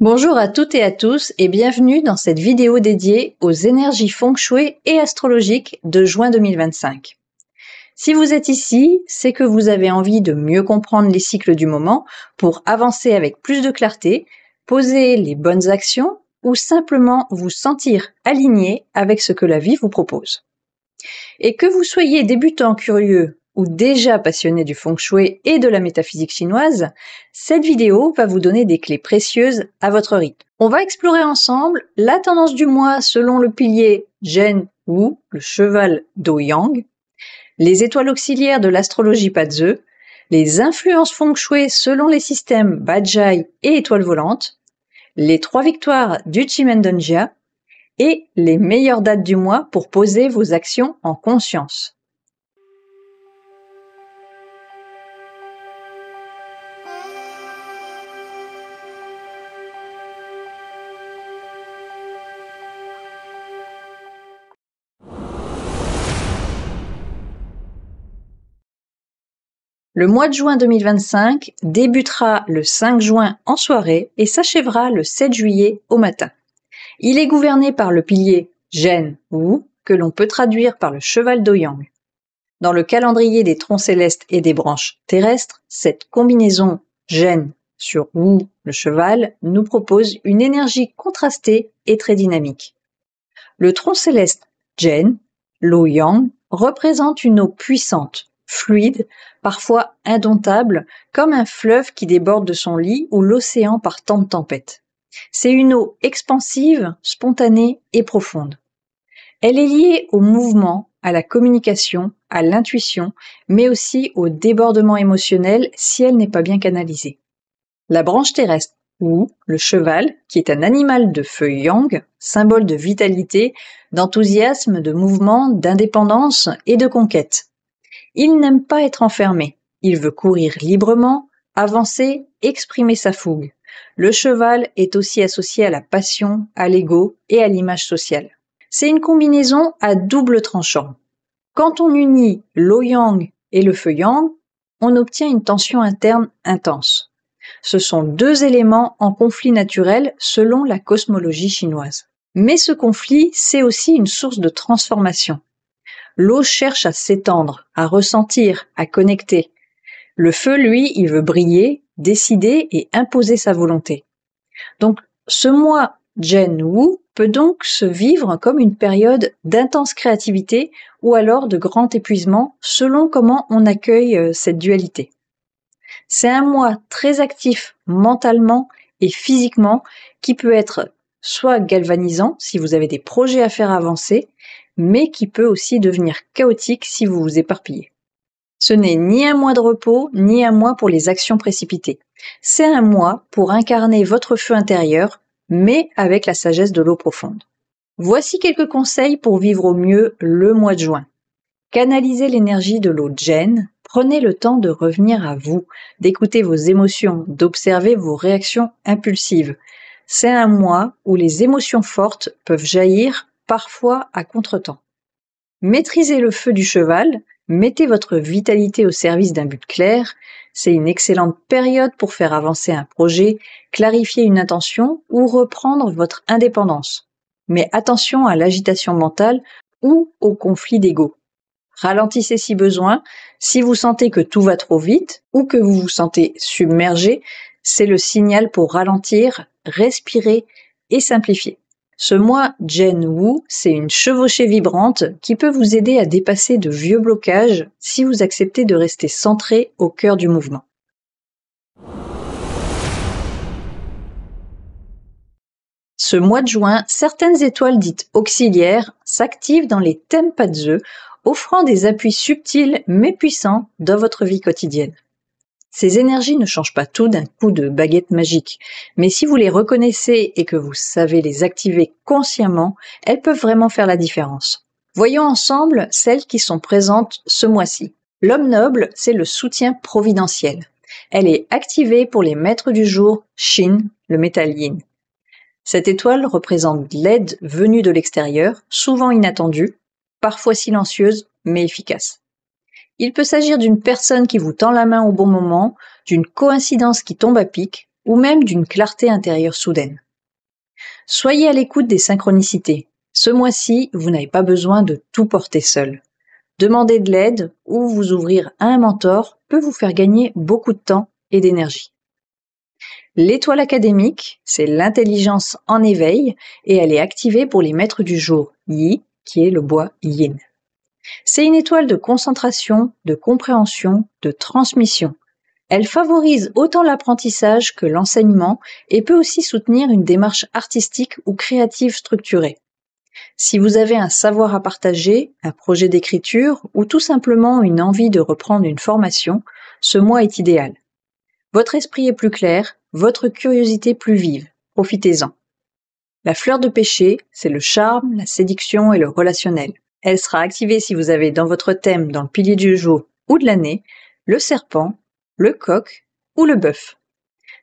Bonjour à toutes et à tous et bienvenue dans cette vidéo dédiée aux énergies feng shui et astrologiques de juin 2025. Si vous êtes ici, c'est que vous avez envie de mieux comprendre les cycles du moment pour avancer avec plus de clarté, poser les bonnes actions ou simplement vous sentir aligné avec ce que la vie vous propose. Et que vous soyez débutant curieux ou déjà passionné du feng shui et de la métaphysique chinoise, cette vidéo va vous donner des clés précieuses à votre rythme. On va explorer ensemble la tendance du mois selon le pilier Zhen Wu, le cheval d'Ouyang, les étoiles auxiliaires de l'astrologie Pazhe, les influences feng shui selon les systèmes Bajai et étoiles volantes, les 3 victoires du Chimendonjia et les meilleures dates du mois pour poser vos actions en conscience. Le mois de juin 2025 débutera le 5 juin en soirée et s'achèvera le 7 juillet au matin. Il est gouverné par le pilier Zhen Wu, que l'on peut traduire par le cheval d'Ouyang. Dans le calendrier des troncs célestes et des branches terrestres, cette combinaison Zhen sur Wu, le cheval, nous propose une énergie contrastée et très dynamique. Le tronc céleste Zhen, l'Ouyang, représente une eau puissante, fluide, parfois indomptable, comme un fleuve qui déborde de son lit ou l'océan par temps de tempête. C'est une eau expansive, spontanée et profonde. Elle est liée au mouvement, à la communication, à l'intuition, mais aussi au débordement émotionnel si elle n'est pas bien canalisée. La branche terrestre, ou le cheval, qui est un animal de feu yang, symbole de vitalité, d'enthousiasme, de mouvement, d'indépendance et de conquête. Il n'aime pas être enfermé, il veut courir librement, avancer, exprimer sa fougue. Le cheval est aussi associé à la passion, à l'ego et à l'image sociale. C'est une combinaison à double tranchant. Quand on unit l'Ouyang et le feu yang, on obtient une tension interne intense. Ce sont deux éléments en conflit naturel selon la cosmologie chinoise. Mais ce conflit, c'est aussi une source de transformation. L'eau cherche à s'étendre, à ressentir, à connecter. Le feu, lui, il veut briller, décider et imposer sa volonté. Donc, ce mois Zhen Wu peut donc se vivre comme une période d'intense créativité ou alors de grand épuisement selon comment on accueille cette dualité. C'est un mois très actif mentalement et physiquement qui peut être soit galvanisant si vous avez des projets à faire avancer, mais qui peut aussi devenir chaotique si vous vous éparpillez. Ce n'est ni un mois de repos, ni un mois pour les actions précipitées. C'est un mois pour incarner votre feu intérieur, mais avec la sagesse de l'eau profonde. Voici quelques conseils pour vivre au mieux le mois de juin. Canalisez l'énergie de l'eau Zhen, prenez le temps de revenir à vous, d'écouter vos émotions, d'observer vos réactions impulsives. C'est un mois où les émotions fortes peuvent jaillir, parfois à contretemps. Maîtrisez le feu du cheval, mettez votre vitalité au service d'un but clair. C'est une excellente période pour faire avancer un projet, clarifier une intention ou reprendre votre indépendance. Mais attention à l'agitation mentale ou au conflit d'ego. Ralentissez si besoin. Si vous sentez que tout va trop vite ou que vous vous sentez submergé, c'est le signal pour ralentir, respirer et simplifier. Ce mois Zhen Wu, c'est une chevauchée vibrante qui peut vous aider à dépasser de vieux blocages si vous acceptez de rester centré au cœur du mouvement. Ce mois de juin, certaines étoiles dites auxiliaires s'activent dans les thèmes Pazhe, offrant des appuis subtils mais puissants dans votre vie quotidienne. Ces énergies ne changent pas tout d'un coup de baguette magique, mais si vous les reconnaissez et que vous savez les activer consciemment, elles peuvent vraiment faire la différence. Voyons ensemble celles qui sont présentes ce mois-ci. L'homme noble, c'est le soutien providentiel. Elle est activée pour les maîtres du jour, Shin, le métal yin. Cette étoile représente l'aide venue de l'extérieur, souvent inattendue, parfois silencieuse, mais efficace. Il peut s'agir d'une personne qui vous tend la main au bon moment, d'une coïncidence qui tombe à pic, ou même d'une clarté intérieure soudaine. Soyez à l'écoute des synchronicités. Ce mois-ci, vous n'avez pas besoin de tout porter seul. Demander de l'aide ou vous ouvrir à un mentor peut vous faire gagner beaucoup de temps et d'énergie. L'étoile académique, c'est l'intelligence en éveil et elle est activée pour les maîtres du jour, Yi, qui est le bois yin. C'est une étoile de concentration, de compréhension, de transmission. Elle favorise autant l'apprentissage que l'enseignement et peut aussi soutenir une démarche artistique ou créative structurée. Si vous avez un savoir à partager, un projet d'écriture ou tout simplement une envie de reprendre une formation, ce mois est idéal. Votre esprit est plus clair, votre curiosité plus vive. Profitez-en. La fleur de pêcher, c'est le charme, la séduction et le relationnel. Elle sera activée si vous avez dans votre thème, dans le pilier du jour ou de l'année, le serpent, le coq ou le bœuf.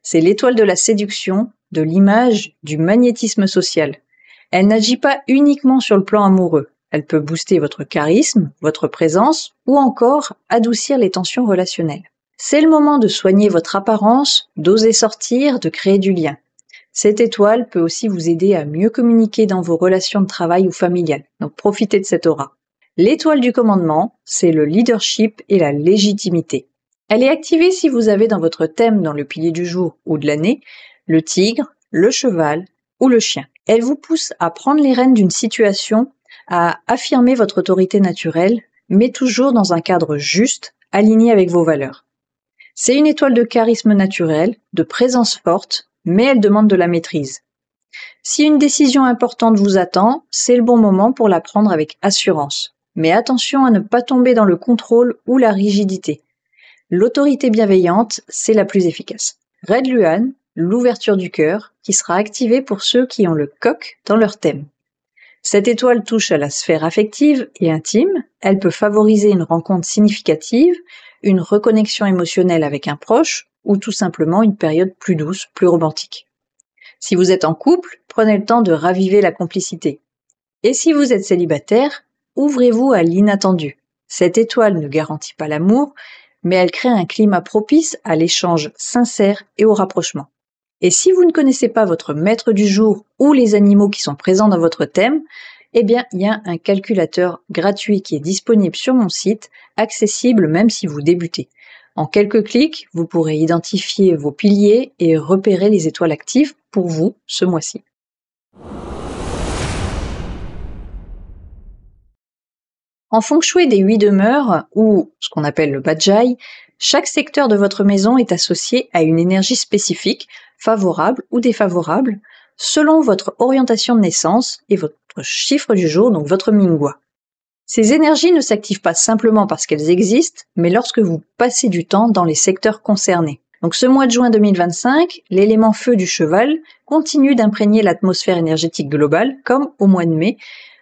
C'est l'étoile de la séduction, de l'image, du magnétisme social. Elle n'agit pas uniquement sur le plan amoureux. Elle peut booster votre charisme, votre présence ou encore adoucir les tensions relationnelles. C'est le moment de soigner votre apparence, d'oser sortir, de créer du lien. Cette étoile peut aussi vous aider à mieux communiquer dans vos relations de travail ou familiales. Donc profitez de cette aura. L'étoile du commandement, c'est le leadership et la légitimité. Elle est activée si vous avez dans votre thème, dans le pilier du jour ou de l'année, le tigre, le cheval ou le chien. Elle vous pousse à prendre les rênes d'une situation, à affirmer votre autorité naturelle, mais toujours dans un cadre juste, aligné avec vos valeurs. C'est une étoile de charisme naturel, de présence forte, mais elle demande de la maîtrise. Si une décision importante vous attend, c'est le bon moment pour la prendre avec assurance. Mais attention à ne pas tomber dans le contrôle ou la rigidité. L'autorité bienveillante, c'est la plus efficace. Red Luan, l'ouverture du cœur, qui sera activée pour ceux qui ont le coq dans leur thème. Cette étoile touche à la sphère affective et intime, elle peut favoriser une rencontre significative, une reconnexion émotionnelle avec un proche ou tout simplement une période plus douce, plus romantique. Si vous êtes en couple, prenez le temps de raviver la complicité. Et si vous êtes célibataire, ouvrez-vous à l'inattendu. Cette étoile ne garantit pas l'amour, mais elle crée un climat propice à l'échange sincère et au rapprochement. Et si vous ne connaissez pas votre maître du jour ou les animaux qui sont présents dans votre thème, eh bien, il y a un calculateur gratuit qui est disponible sur mon site, accessible même si vous débutez. En quelques clics, vous pourrez identifier vos piliers et repérer les étoiles actives pour vous ce mois-ci. En feng shui des 8 demeures, ou ce qu'on appelle le bajai, chaque secteur de votre maison est associé à une énergie spécifique, favorable ou défavorable, selon votre orientation de naissance et votre chiffre du jour, donc votre Mingwa. Ces énergies ne s'activent pas simplement parce qu'elles existent, mais lorsque vous passez du temps dans les secteurs concernés. Donc ce mois de juin 2025, l'élément feu du cheval continue d'imprégner l'atmosphère énergétique globale, comme au mois de mai,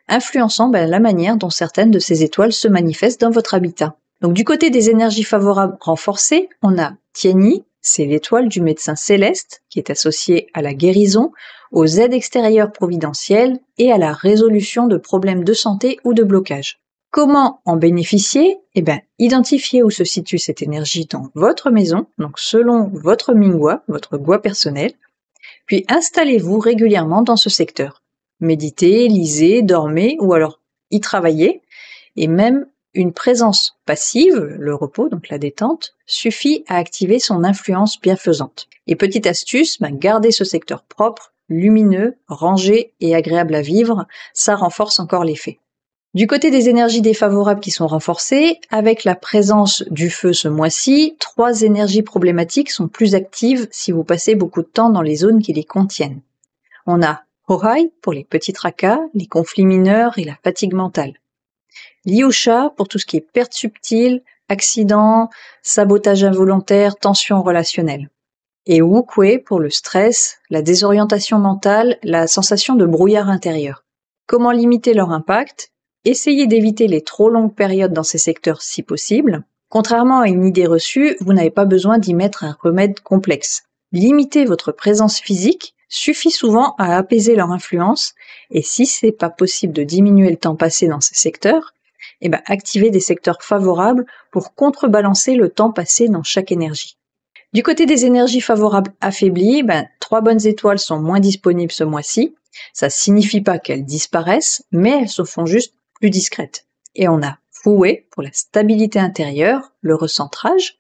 influençant la manière dont certaines de ces étoiles se manifestent dans votre habitat. Donc du côté des énergies favorables renforcées, on a Tianyi, c'est l'étoile du médecin céleste qui est associée à la guérison, aux aides extérieures providentielles et à la résolution de problèmes de santé ou de blocage. Comment en bénéficier ? Identifiez où se situe cette énergie dans votre maison, donc selon votre Mingwa, votre Gua personnel, puis installez-vous régulièrement dans ce secteur. Méditez, lisez, dormez ou alors y travaillez, et même une présence passive, le repos, donc la détente, suffit à activer son influence bienfaisante. Et petite astuce, gardez ce secteur propre, lumineux, rangé et agréable à vivre, ça renforce encore l'effet. Du côté des énergies défavorables qui sont renforcées, avec la présence du feu ce mois-ci, 3 énergies problématiques sont plus actives si vous passez beaucoup de temps dans les zones qui les contiennent. On a Hohai pour les petits tracas, les conflits mineurs et la fatigue mentale. Liusha pour tout ce qui est perte subtile, accident, sabotage involontaire, tension relationnelle. Et Wukwe pour le stress, la désorientation mentale, la sensation de brouillard intérieur. Comment limiter leur impact ? Essayez d'éviter les trop longues périodes dans ces secteurs si possible. Contrairement à une idée reçue, vous n'avez pas besoin d'y mettre un remède complexe. Limiter votre présence physique suffit souvent à apaiser leur influence, et si c'est pas possible de diminuer le temps passé dans ces secteurs, activez des secteurs favorables pour contrebalancer le temps passé dans chaque énergie. Du côté des énergies favorables affaiblies, 3 bonnes étoiles sont moins disponibles ce mois-ci. Ça signifie pas qu'elles disparaissent, mais elles se font juste plus discrètes. Et on a Fu pour la stabilité intérieure, le recentrage,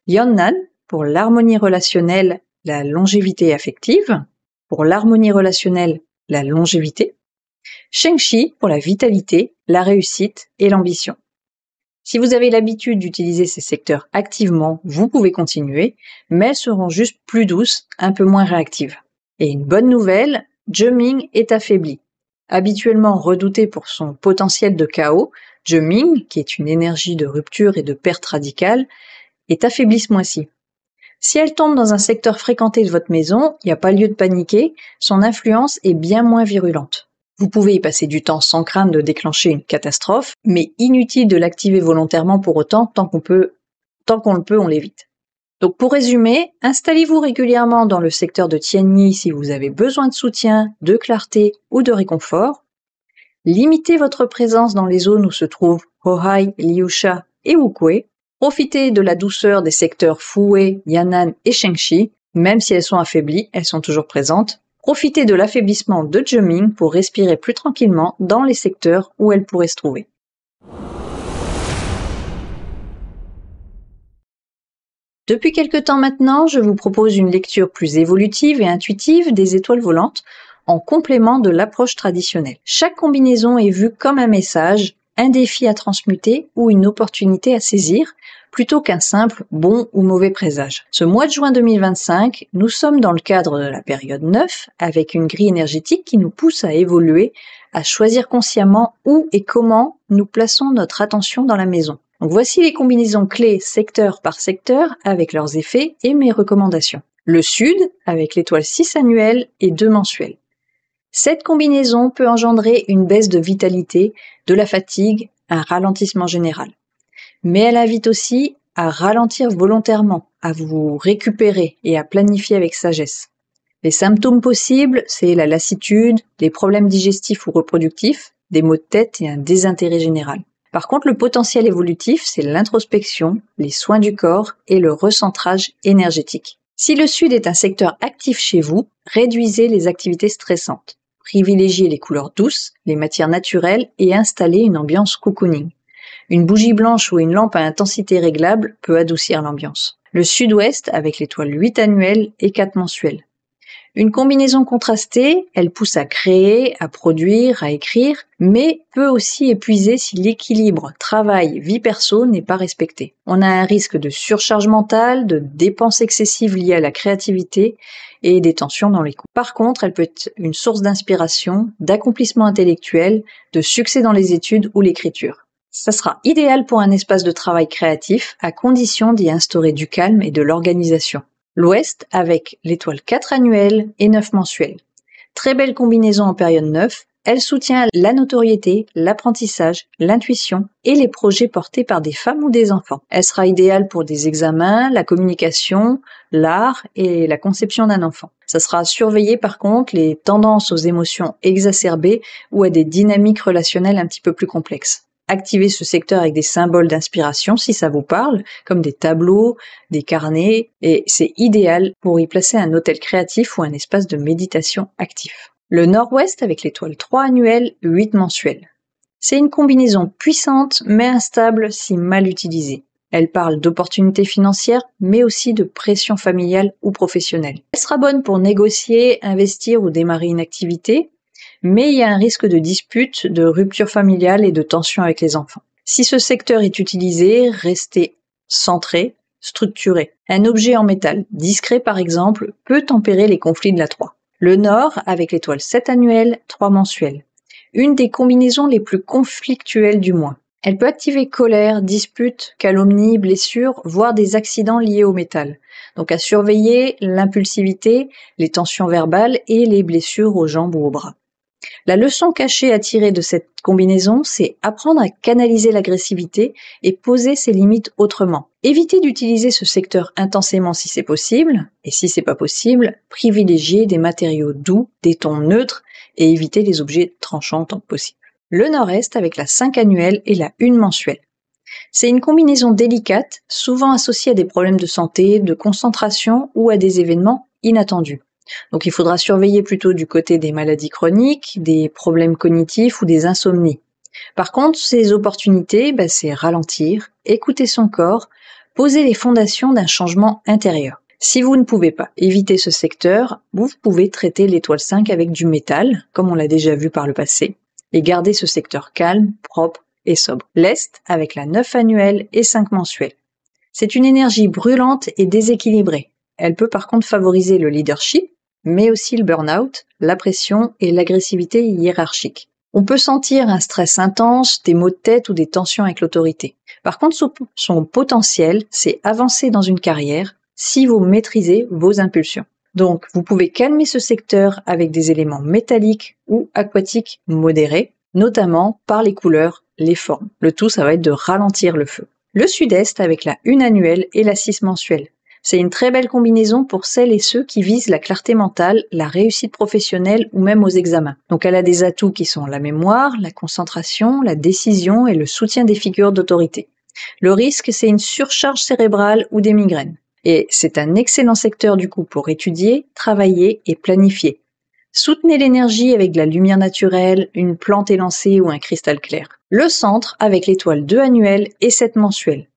Yannan pour l'harmonie relationnelle, la longévité affective, pour l'harmonie relationnelle, la longévité, Shengxi pour la vitalité, la réussite et l'ambition. Si vous avez l'habitude d'utiliser ces secteurs activement, vous pouvez continuer, mais elles seront juste plus douces, un peu moins réactives. Et une bonne nouvelle, Zheming est affaibli. Habituellement redouté pour son potentiel de chaos, Zheming, qui est une énergie de rupture et de perte radicale, est affaibli ce mois-ci. Si elle tombe dans un secteur fréquenté de votre maison, il n'y a pas lieu de paniquer, son influence est bien moins virulente. Vous pouvez y passer du temps sans crainte de déclencher une catastrophe, mais inutile de l'activer volontairement pour autant, tant qu'on le peut, on l'évite. Donc pour résumer, installez-vous régulièrement dans le secteur de Tianyi si vous avez besoin de soutien, de clarté ou de réconfort. Limitez votre présence dans les zones où se trouvent Hohai, Liusha et Wukwei. Profitez de la douceur des secteurs Fu, Yan'an et Shengxi, même si elles sont affaiblies, elles sont toujours présentes. Profitez de l'affaiblissement de Zheming pour respirer plus tranquillement dans les secteurs où elles pourraient se trouver. Depuis quelque temps maintenant, je vous propose une lecture plus évolutive et intuitive des étoiles volantes en complément de l'approche traditionnelle. Chaque combinaison est vue comme un message, un défi à transmuter ou une opportunité à saisir, plutôt qu'un simple bon ou mauvais présage. Ce mois de juin 2025, nous sommes dans le cadre de la période 9, avec une grille énergétique qui nous pousse à évoluer, à choisir consciemment où et comment nous plaçons notre attention dans la maison. Donc voici les combinaisons clés secteur par secteur avec leurs effets et mes recommandations. Le Sud avec l'étoile 6 annuelle et 2 mensuelles. Cette combinaison peut engendrer une baisse de vitalité, de la fatigue, un ralentissement général. Mais elle invite aussi à ralentir volontairement, à vous récupérer et à planifier avec sagesse. Les symptômes possibles, c'est la lassitude, les problèmes digestifs ou reproductifs, des maux de tête et un désintérêt général. Par contre, le potentiel évolutif, c'est l'introspection, les soins du corps et le recentrage énergétique. Si le Sud est un secteur actif chez vous, réduisez les activités stressantes. Privilégiez les couleurs douces, les matières naturelles et installez une ambiance cocooning. Une bougie blanche ou une lampe à intensité réglable peut adoucir l'ambiance. Le Sud-Ouest avec l'étoile 8 annuelle et 4 mensuelles. Une combinaison contrastée, elle pousse à créer, à produire, à écrire, mais peut aussi épuiser si l'équilibre travail-vie perso n'est pas respecté. On a un risque de surcharge mentale, de dépenses excessives liées à la créativité et des tensions dans les coups. Par contre, elle peut être une source d'inspiration, d'accomplissement intellectuel, de succès dans les études ou l'écriture. Ça sera idéal pour un espace de travail créatif, à condition d'y instaurer du calme et de l'organisation. L'Ouest avec l'étoile 4 annuelle et 9 mensuelles. Très belle combinaison en période 9, elle soutient la notoriété, l'apprentissage, l'intuition et les projets portés par des femmes ou des enfants. Elle sera idéale pour des examens, la communication, l'art et la conception d'un enfant. Ça sera à surveiller par contre les tendances aux émotions exacerbées ou à des dynamiques relationnelles un petit peu plus complexes. Activez ce secteur avec des symboles d'inspiration si ça vous parle, comme des tableaux, des carnets, et c'est idéal pour y placer un hôtel créatif ou un espace de méditation actif. Le Nord-Ouest avec l'étoile 3 annuelle, 8 mensuelles. C'est une combinaison puissante mais instable si mal utilisée. Elle parle d'opportunités financières, mais aussi de pression familiale ou professionnelle. Elle sera bonne pour négocier, investir ou démarrer une activité, mais il y a un risque de dispute, de rupture familiale et de tension avec les enfants. Si ce secteur est utilisé, restez centré, structuré. Un objet en métal, discret par exemple, peut tempérer les conflits de la 3. Le Nord, avec l'étoile 7 annuelle, 3 mensuelles. Une des combinaisons les plus conflictuelles du mois. Elle peut activer colère, dispute, calomnie, blessure, voire des accidents liés au métal. Donc à surveiller l'impulsivité, les tensions verbales et les blessures aux jambes ou aux bras. La leçon cachée à tirer de cette combinaison, c'est apprendre à canaliser l'agressivité et poser ses limites autrement. Évitez d'utiliser ce secteur intensément si c'est possible, et si c'est pas possible, privilégiez des matériaux doux, des tons neutres, et évitez les objets tranchants tant que possible. Le Nord-Est avec la 5 annuelle et la 1 mensuelle. C'est une combinaison délicate, souvent associée à des problèmes de santé, de concentration ou à des événements inattendus. Donc il faudra surveiller plutôt du côté des maladies chroniques, des problèmes cognitifs ou des insomnies. Par contre, ces opportunités, c'est ralentir, écouter son corps, poser les fondations d'un changement intérieur. Si vous ne pouvez pas éviter ce secteur, vous pouvez traiter l'étoile 5 avec du métal, comme on l'a déjà vu par le passé, et garder ce secteur calme, propre et sobre. L'Est avec la 9 annuelle et 5 mensuelle. C'est une énergie brûlante et déséquilibrée. Elle peut par contre favoriser le leadership, mais aussi le burn-out, la pression et l'agressivité hiérarchique. On peut sentir un stress intense, des maux de tête ou des tensions avec l'autorité. Par contre, son potentiel, c'est avancer dans une carrière si vous maîtrisez vos impulsions. Donc, vous pouvez calmer ce secteur avec des éléments métalliques ou aquatiques modérés, notamment par les couleurs, les formes. Le tout, ça va être de ralentir le feu. Le Sud-Est avec la 1 annuelle et la 6 mensuelle. C'est une très belle combinaison pour celles et ceux qui visent la clarté mentale, la réussite professionnelle ou même aux examens. Donc elle a des atouts qui sont la mémoire, la concentration, la décision et le soutien des figures d'autorité. Le risque, c'est une surcharge cérébrale ou des migraines. Et c'est un excellent secteur du coup pour étudier, travailler et planifier. Soutenez l'énergie avec de la lumière naturelle, une plante élancée ou un cristal clair. Le centre avec l'étoile 2 annuelle et 7 mensuelle.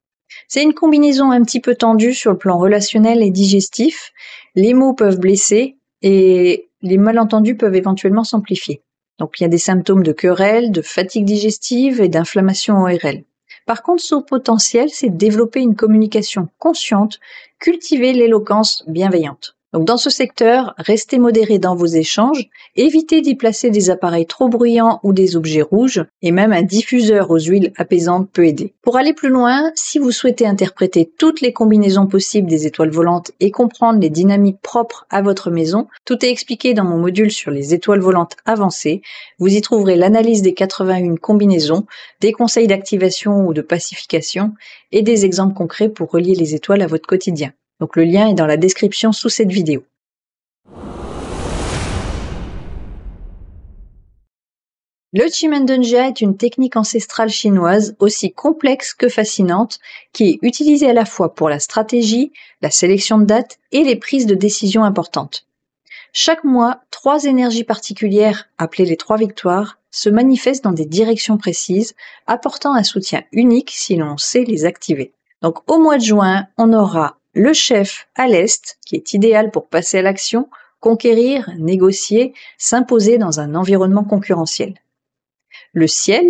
C'est une combinaison un petit peu tendue sur le plan relationnel et digestif. Les mots peuvent blesser et les malentendus peuvent éventuellement s'amplifier. Donc il y a des symptômes de querelle, de fatigue digestive et d'inflammation ORL. Par contre, son potentiel, c'est de développer une communication consciente, cultiver l'éloquence bienveillante. Donc dans ce secteur, restez modéré dans vos échanges, évitez d'y placer des appareils trop bruyants ou des objets rouges, et même un diffuseur aux huiles apaisantes peut aider. Pour aller plus loin, si vous souhaitez interpréter toutes les combinaisons possibles des étoiles volantes et comprendre les dynamiques propres à votre maison, tout est expliqué dans mon module sur les étoiles volantes avancées. Vous y trouverez l'analyse des 81 combinaisons, des conseils d'activation ou de pacification, et des exemples concrets pour relier les étoiles à votre quotidien. Donc le lien est dans la description sous cette vidéo. Le Chimendonjia est une technique ancestrale chinoise aussi complexe que fascinante qui est utilisée à la fois pour la stratégie, la sélection de dates et les prises de décisions importantes. Chaque mois, 3 énergies particulières, appelées les 3 victoires, se manifestent dans des directions précises, apportant un soutien unique si l'on sait les activer. Donc au mois de juin, on aura le chef à l'Est, qui est idéal pour passer à l'action, conquérir, négocier, s'imposer dans un environnement concurrentiel. Le ciel,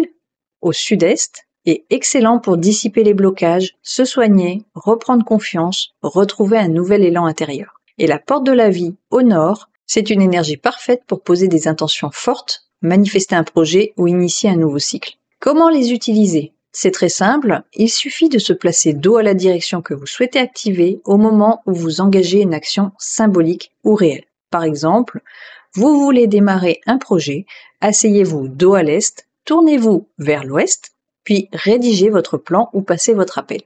au Sud-Est, est excellent pour dissiper les blocages, se soigner, reprendre confiance, retrouver un nouvel élan intérieur. Et la porte de la vie, au Nord, c'est une énergie parfaite pour poser des intentions fortes, manifester un projet ou initier un nouveau cycle. Comment les utiliser ? C'est très simple, il suffit de se placer dos à la direction que vous souhaitez activer au moment où vous engagez une action symbolique ou réelle. Par exemple, vous voulez démarrer un projet, asseyez-vous dos à l'Est, tournez-vous vers l'Ouest, puis rédigez votre plan ou passez votre appel.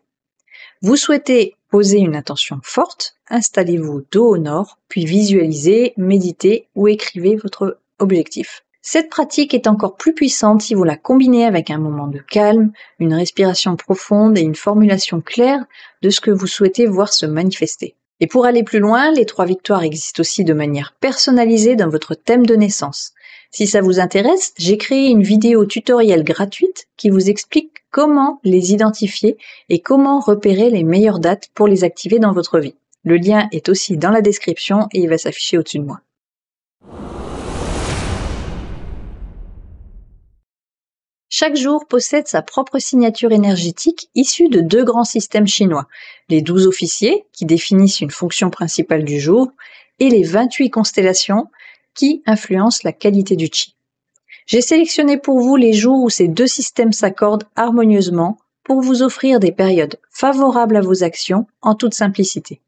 Vous souhaitez poser une intention forte, installez-vous dos au Nord, puis visualisez, méditez ou écrivez votre objectif. Cette pratique est encore plus puissante si vous la combinez avec un moment de calme, une respiration profonde et une formulation claire de ce que vous souhaitez voir se manifester. Et pour aller plus loin, les 3 victoires existent aussi de manière personnalisée dans votre thème de naissance. Si ça vous intéresse, j'ai créé une vidéo tutoriel gratuite qui vous explique comment les identifier et comment repérer les meilleures dates pour les activer dans votre vie. Le lien est aussi dans la description et il va s'afficher au-dessus de moi. Chaque jour possède sa propre signature énergétique issue de 2 grands systèmes chinois, les 12 officiers qui définissent une fonction principale du jour et les 28 constellations qui influencent la qualité du chi. J'ai sélectionné pour vous les jours où ces 2 systèmes s'accordent harmonieusement pour vous offrir des périodes favorables à vos actions en toute simplicité.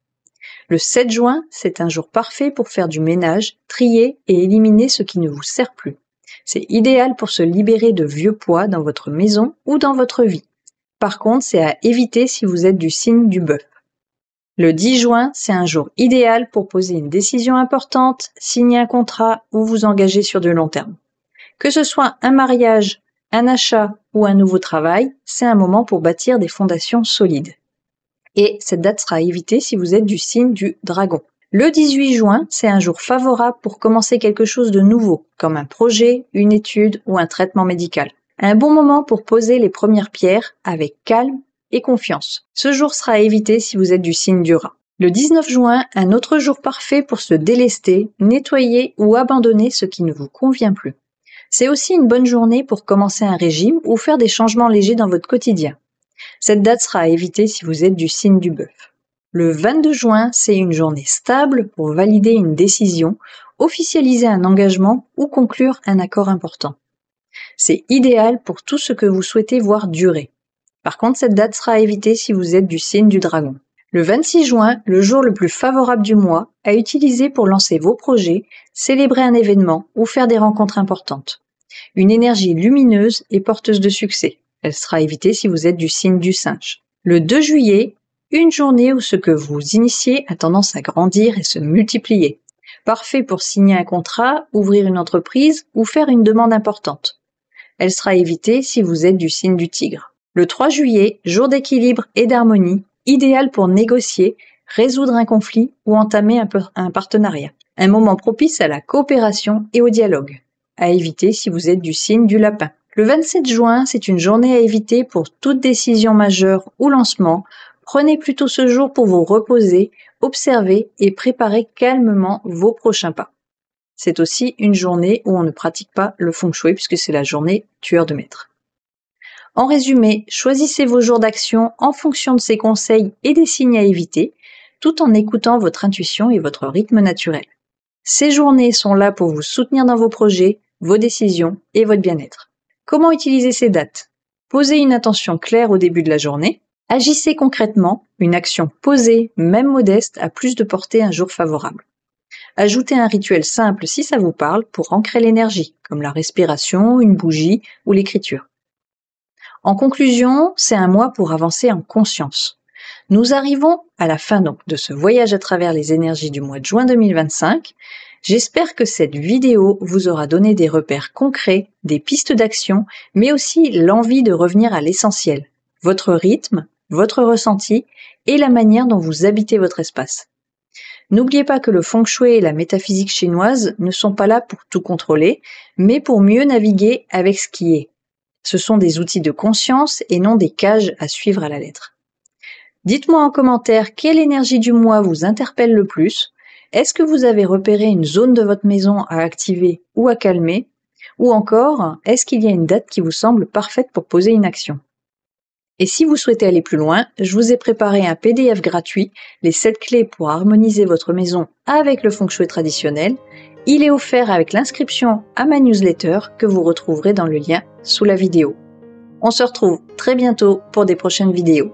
Le 7 juin, c'est un jour parfait pour faire du ménage, trier et éliminer ce qui ne vous sert plus. C'est idéal pour se libérer de vieux poids dans votre maison ou dans votre vie. Par contre, c'est à éviter si vous êtes du signe du bœuf. Le 10 juin, c'est un jour idéal pour poser une décision importante, signer un contrat ou vous engager sur du long terme. Que ce soit un mariage, un achat ou un nouveau travail, c'est un moment pour bâtir des fondations solides. Et cette date sera à éviter si vous êtes du signe du dragon. Le 18 juin, c'est un jour favorable pour commencer quelque chose de nouveau, comme un projet, une étude ou un traitement médical. Un bon moment pour poser les premières pierres avec calme et confiance. Ce jour sera à éviter si vous êtes du signe du rat. Le 19 juin, un autre jour parfait pour se délester, nettoyer ou abandonner ce qui ne vous convient plus. C'est aussi une bonne journée pour commencer un régime ou faire des changements légers dans votre quotidien. Cette date sera à éviter si vous êtes du signe du bœuf. Le 22 juin, c'est une journée stable pour valider une décision, officialiser un engagement ou conclure un accord important. C'est idéal pour tout ce que vous souhaitez voir durer. Par contre, cette date sera à éviter si vous êtes du signe du dragon. Le 26 juin, le jour le plus favorable du mois, à utiliser pour lancer vos projets, célébrer un événement ou faire des rencontres importantes. Une énergie lumineuse et porteuse de succès. Elle sera évitée si vous êtes du signe du singe. Le 2 juillet, une journée où ce que vous initiez a tendance à grandir et se multiplier. Parfait pour signer un contrat, ouvrir une entreprise ou faire une demande importante. Elle sera évitée si vous êtes du signe du tigre. Le 3 juillet, jour d'équilibre et d'harmonie, idéal pour négocier, résoudre un conflit ou entamer un partenariat. Un moment propice à la coopération et au dialogue. À éviter si vous êtes du signe du lapin. Le 27 juin, c'est une journée à éviter pour toute décision majeure ou lancement. Prenez plutôt ce jour pour vous reposer, observer et préparer calmement vos prochains pas. C'est aussi une journée où on ne pratique pas le feng shui puisque c'est la journée tueur de maître. En résumé, choisissez vos jours d'action en fonction de ces conseils et des signes à éviter, tout en écoutant votre intuition et votre rythme naturel. Ces journées sont là pour vous soutenir dans vos projets, vos décisions et votre bien-être. Comment utiliser ces dates? Posez une intention claire au début de la journée. Agissez concrètement, une action posée, même modeste, a plus de portée un jour favorable. Ajoutez un rituel simple si ça vous parle pour ancrer l'énergie, comme la respiration, une bougie ou l'écriture. En conclusion, c'est un mois pour avancer en conscience. Nous arrivons à la fin donc de ce voyage à travers les énergies du mois de juin 2025. J'espère que cette vidéo vous aura donné des repères concrets, des pistes d'action, mais aussi l'envie de revenir à l'essentiel, votre rythme, votre ressenti et la manière dont vous habitez votre espace. N'oubliez pas que le feng shui et la métaphysique chinoise ne sont pas là pour tout contrôler, mais pour mieux naviguer avec ce qui est. Ce sont des outils de conscience et non des cages à suivre à la lettre. Dites-moi en commentaire quelle énergie du mois vous interpelle le plus. Est-ce que vous avez repéré une zone de votre maison à activer ou à calmer? Ou encore, est-ce qu'il y a une date qui vous semble parfaite pour poser une action? Et si vous souhaitez aller plus loin, je vous ai préparé un PDF gratuit, les 7 clés pour harmoniser votre maison avec le feng shui traditionnel. Il est offert avec l'inscription à ma newsletter que vous retrouverez dans le lien sous la vidéo. On se retrouve très bientôt pour des prochaines vidéos.